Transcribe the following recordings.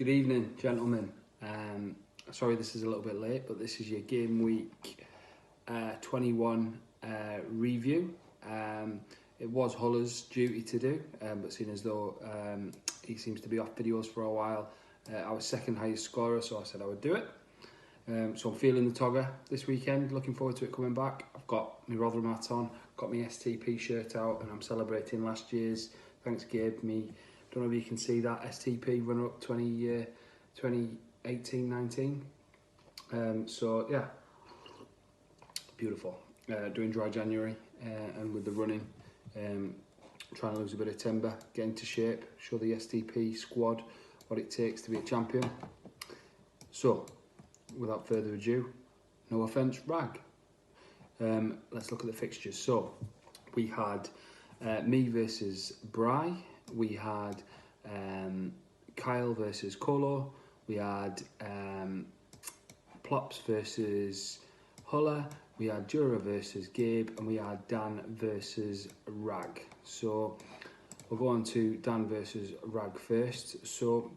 Good evening, gentlemen. Sorry this is a little bit late, but this is your game week 21 review. It was Huller's duty to do, but seeing as though he seems to be off videos for a while, I was second highest scorer, so I said I would do it. So I'm feeling the togger this weekend, looking forward to it coming back. I've got my Rotherham hat on, got my STP shirt out, and I'm celebrating last year's, thanks Gabe, don't know if you can see that, STP runner-up 2018-19. So yeah, beautiful. Doing dry January and with the running, trying to lose a bit of timber, get into shape, show the STP squad what it takes to be a champion. So, without further ado, no offence, rag. Let's look at the fixtures. So, we had me versus Bry, we had Kyle versus Colo, we had Plops versus Huller, we had Jura versus Gabe, and we had Dan versus Rag. So we'll go on to Dan versus Rag first. So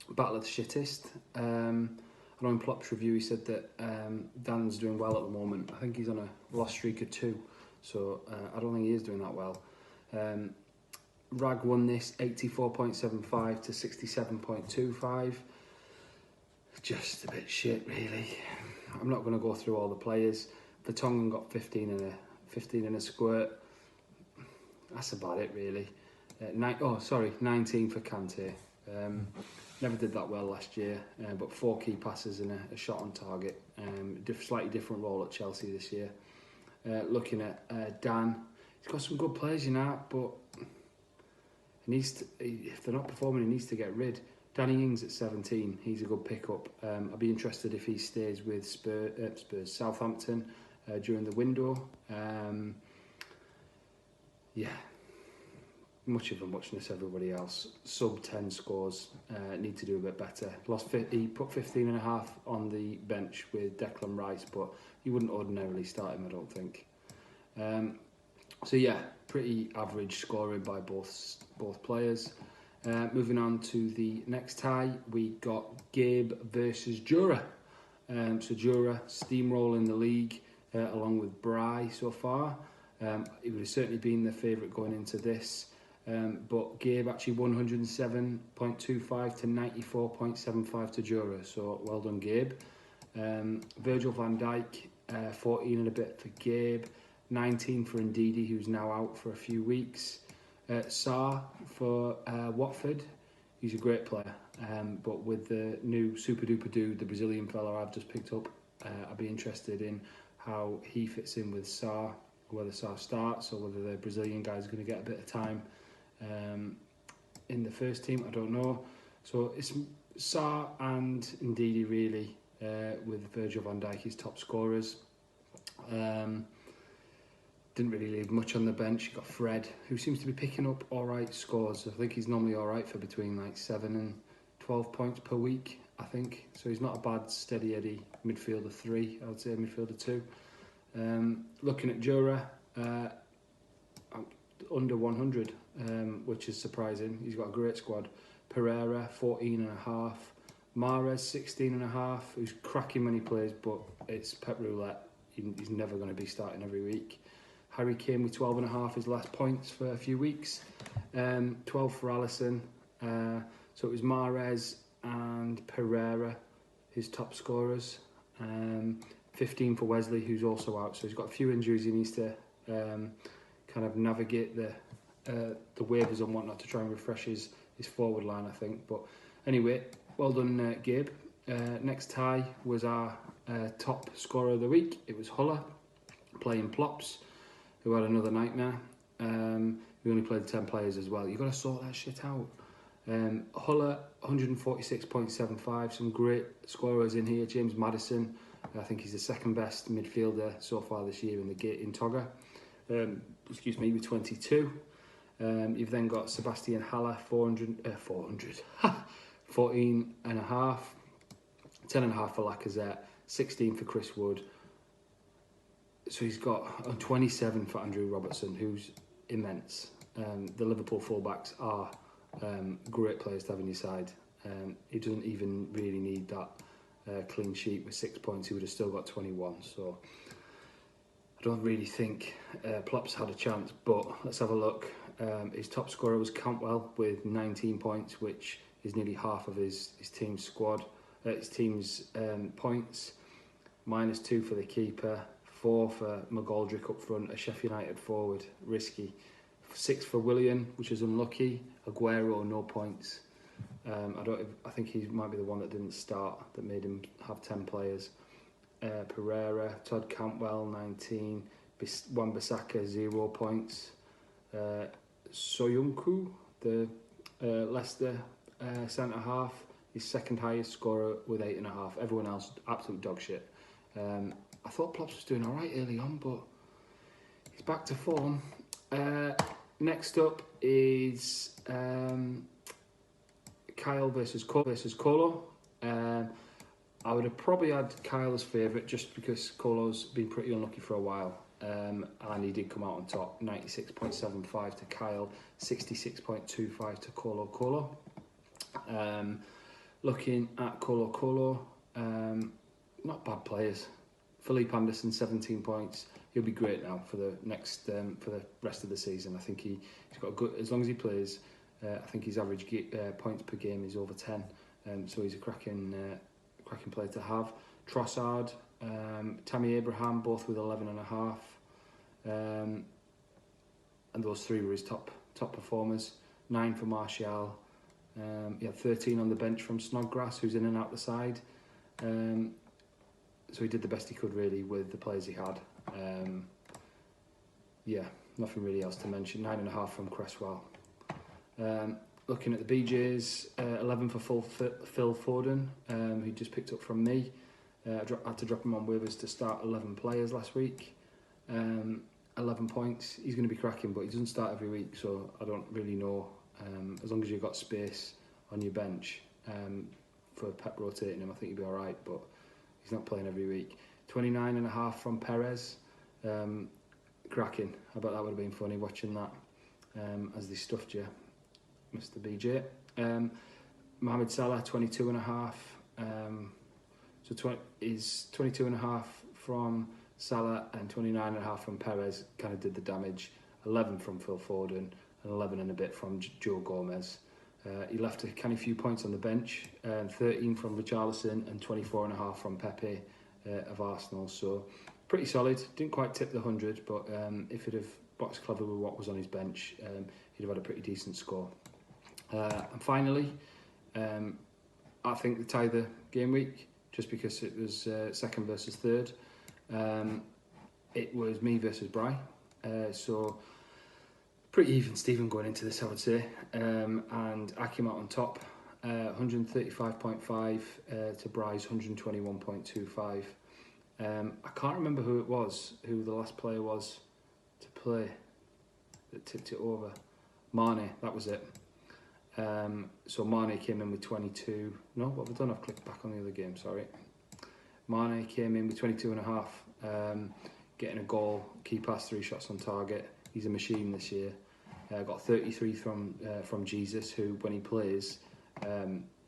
battle of the shittest. I know in Plops review he said that Dan's doing well at the moment. I think he's on a lost streak of 2, so I don't think he is doing that well. Rag won this 84.75 to 67.25. Just a bit shit, really. I'm not going to go through all the players. Vertonghen got 15 in a squirt. That's about it, really. 19 for Kante. Never did that well last year, but 4 key passes and a shot on target. Slightly different role at Chelsea this year. Looking at Dan, he's got some good players, you know, but if they're not performing, he needs to get rid. Danny Ings at 17, he's a good pickup. I'd be interested if he stays with Southampton during the window. Yeah, much of a muchness, everybody else. Sub 10 scores, need to do a bit better. He put 15.5 on the bench with Declan Rice, but you wouldn't ordinarily start him, I don't think. So yeah, pretty average scoring by both players. Moving on to the next tie, we got Gabe versus Jura. So Jura steamrolling the league along with Bry so far. He would have certainly been the favourite going into this. But Gabe actually 107.25 to 94.75 to Jura, so well done Gabe. Virgil van Dijk, 14 and a bit for Gabe, 19 for Ndidi, who's now out for a few weeks. Sarr for Watford, he's a great player, but with the new super duper dude, the Brazilian fella I've just picked up, I'd be interested in how he fits in with Sarr, whether Sarr starts or whether the Brazilian guy's going to get a bit of time in the first team, I don't know. So it's Sarr and Ndidi really, with Virgil van Dijk as top scorers. Didn't really leave much on the bench. You got Fred, who seems to be picking up alright scores. I think he's normally alright for between like 7 and 12 points per week, I think. So he's not a bad steady Eddie midfielder 3, I would say midfielder 2. Looking at Jura, under 100, which is surprising. He's got a great squad. Pereira, 14.5. Mahrez, 16.5, who's cracking when he plays, but it's pep roulette. He's never going to be starting every week. Harry Kane with 12.5, his last points for a few weeks. 12 for Alisson. So it was Mahrez and Pereira, his top scorers. 15 for Wesley, who's also out. So he's got a few injuries he needs to kind of navigate the waivers and whatnot to try and refresh his forward line, I think. But anyway, well done, Gabe. Next tie was our top scorer of the week. It was Huller, playing Plops, who had another nightmare. We only played 10 players as well. You've got to sort that shit out. Huller, 146.75. Some great scorers in here. James Maddison, I think he's the second best midfielder so far this year in Togger. With 22. You've then got Sebastian Haller, 14.5. 10.5 for Lacazette, 16 for Chris Wood. So he's got 27 for Andrew Robertson, who's immense. The Liverpool fullbacks are great players to have in your side. He doesn't even really need that clean sheet with 6 points. He would have still got 21. So I don't really think Plop's had a chance. But let's have a look. His top scorer was Cantwell with 19 points, which is nearly half of his team's squad, his team's points. -2 for the keeper, 4 for McGoldrick up front, a Sheffield United forward, risky. 6 for Willian, which is unlucky. Aguero, no points. I think he might be the one that didn't start, that made him have 10 players. Pereira, Todd Cantwell, 19. Wan-Bissaka, 0 points. Soyuncu, the Leicester centre half, his second highest scorer with 8.5. Everyone else absolute dog shit. I thought Plops was doing all right early on, but he's back to form. Next up is Kyle versus Colo. I would have probably had Kyle as favourite just because Colo's been pretty unlucky for a while. And he did come out on top, 96.75 to Kyle, 66.25 to Colo. Looking at Colo, not bad players. Philippe Anderson, 17 points. He'll be great now for the next for the rest of the season. I think he's got a good, as long as he plays. I think his average points per game is over 10. So he's a cracking player to have. Trossard, Tammy Abraham, both with 11.5. And those three were his top performers. 9 for Martial. He had 13 on the bench from Snodgrass, who's in and out the side. So he did the best he could really with the players he had. Nothing really else to mention. 9.5 from Cresswell. Looking at the BJs, 11 for Phil Foden, who just picked up from me. I had to drop him on waivers to start 11 players last week. 11 points. He's going to be cracking, but he doesn't start every week, so I don't really know. As long as you've got space on your bench for Pep rotating him, I think you'll be alright, but he's not playing every week. 29.5 from Perez. Cracking. I bet that would have been funny watching that as they stuffed you, Mr. BJ. Mohamed Salah, 22.5. Is 22.5 from Salah and 29.5 from Perez kind of did the damage. 11 from Phil Foden and 11 and a bit from Joe Gomez. He left a canny few points on the bench. 13 from Richarlison and 24.5 from Pepe of Arsenal. So pretty solid. Didn't quite tip the 100, but if he'd have boxed clever with what was on his bench, he'd have had a pretty decent score. And finally, I think they tie the game week just because it was second versus third. It was me versus Bry. So pretty even Stephen going into this, I would say. And I came out on top, 135.5 to Bry's 121.25. I can't remember who the last player was to play that tipped it over. Mane, that was it. So Mane came in with 22. No, what have I done? I've clicked back on the other game, sorry. Mane came in with 22.5, getting a goal, key pass, 3 shots on target. He's a machine this year. Got 33 from Jesus, who when he plays,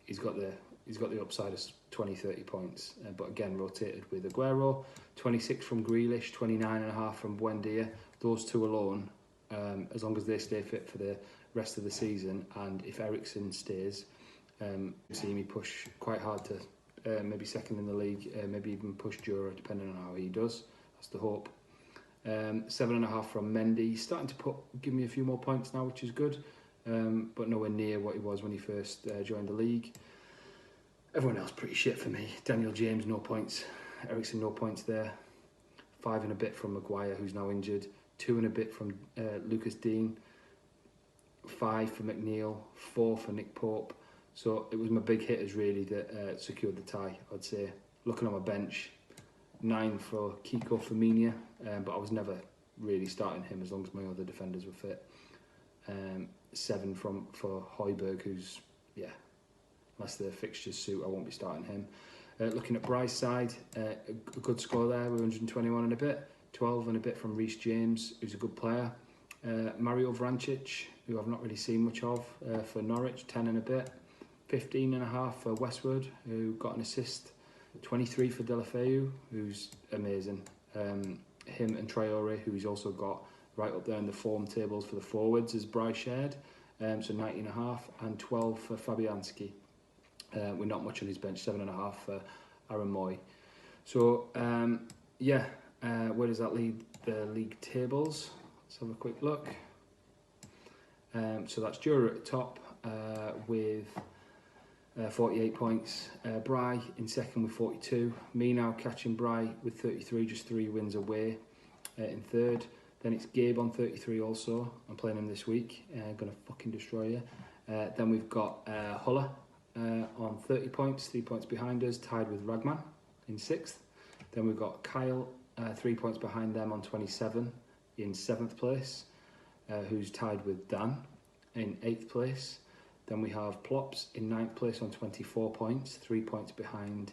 he's got the upside of 20-30 points. But again, rotated with Aguero. 26 from Grealish, 29.5 from Buendia. Those two alone, as long as they stay fit for the rest of the season, and if Eriksen stays, see me push quite hard to maybe second in the league, maybe even push Jura, depending on how he does. That's the hope. 7.5 from Mendy. He's starting to give me a few more points now, which is good, but nowhere near what he was when he first joined the league. Everyone else pretty shit for me. Daniel James, no points. Eriksen, no points there. 5 and a bit from Maguire, who's now injured. 2 and a bit from Lucas Dean. 5 for McNeil. 4 for Nick Pope. So it was my big hitters really that secured the tie, I'd say. Looking on my bench, 9 for Kiko Firmino, but I was never really starting him as long as my other defenders were fit. 7 for Højbjerg, who's, unless the fixtures suit, I won't be starting him. Looking at Bryce's side, a good score there with 121 and a bit. 12 and a bit from Reece James, who's a good player. Mario Vrancic, who I've not really seen much of, for Norwich, 10 and a bit. 15.5 for Westwood, who got an assist. 23 for Delafeu, who's amazing. Him and Traore, who he's also got right up there in the form tables for the forwards, as Bryce shared. So 19.5, and 12 for Fabianski. We're not much on his bench, 7.5 for Aaron Moy. So where does that lead the league tables? Let's have a quick look. So that's Jura at the top with 48 points. Bry in second with 42. Me now catching Bry with 33, just 3 wins away in third. Then it's Gabe on 33 also. I'm playing him this week. Gonna fucking destroy you. Then we've got Huller on 30 points, 3 points behind us, tied with Ragman in 6th. Then we've got Kyle, 3 points behind them on 27 in 7th place, who's tied with Dan in 8th place. Then we have Plops in 9th place on 24 points, 3 points behind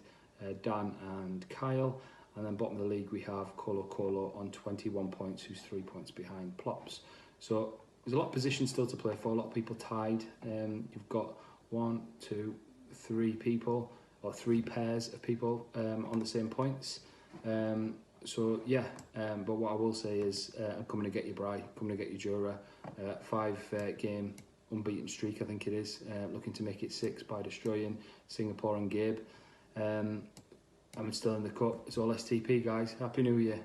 Dan and Kyle. And then bottom of the league we have Colo Colo on 21 points, who's 3 points behind Plops. So there's a lot of positions still to play for, a lot of people tied. You've got 1, 2, 3 people, or 3 pairs of people on the same points. But what I will say is I'm coming to get you, Bry, coming to get you, Jura. 5 game unbeaten streak, I think it is, looking to make it 6 by destroying Singapore and Gabe. I'm still in the cup. It's all STP, guys. Happy New Year.